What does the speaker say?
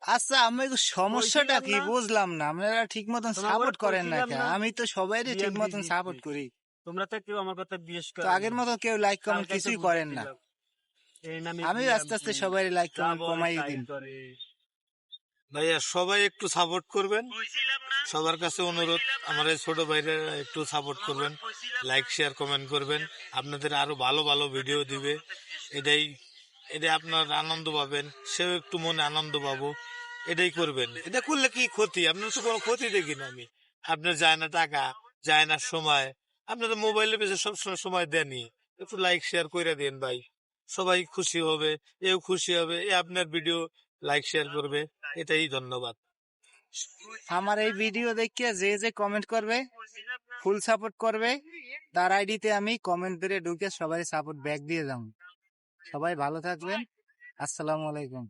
আচ্ছা, আমি সমস্যাটা কি বুঝলাম না, আপনারা ঠিক মতন সাপোর্ট করেন না কেন? আমি তো সবাই ঠিক মতন সাপোর্ট করি, তোমরা তো কেউ আমার কথা বিশ্বাস তো করো আগের মতো কেউ লাইক কমেন্ট কিছুই করেন না। আমি আস্তে আস্তে সবাই লাইক কমেন্ট কমাই দিন। ভাইয়া সবাই একটু সাপোর্ট করবেন, সবার কাছে অনুরোধ, আমার এই ছোট ভাইরা একটু সাপোর্ট করবেন, লাইক শেয়ার কমেন্ট করবেন, আপনাদের আরো ভালো ভালো ভিডিও দিবে, এটাই আপনার আনন্দ পাবেন, সেও একটু মনে আনন্দ পাবো, এটাই করবেন। এটা করলে কি ক্ষতি? আপনার তো কোনো ক্ষতি দেখি না আমি। আপনার যায় না টাকা, যায় না সময়, আপনার মোবাইলের পেছনে সবসময় সময় দেনই, একটু লাইক শেয়ার করে দেন ভাই, সবাই খুশি হবে, এও খুশি হবে, এ আপনার ভিডিও লাইক শেয়ার করবে, এটাই। ধন্যবাদ। আমার এই ভিডিও দেখে যে যে কমেন্ট করবে, ফুল সাপোর্ট করবে, তার আইডিতে আমি কমেন্ট করে ঢুকে সবাই সাপোর্ট ব্যাক দিয়ে যাব। সবাই ভালো থাকবেন, আসসালামু আলাইকুম।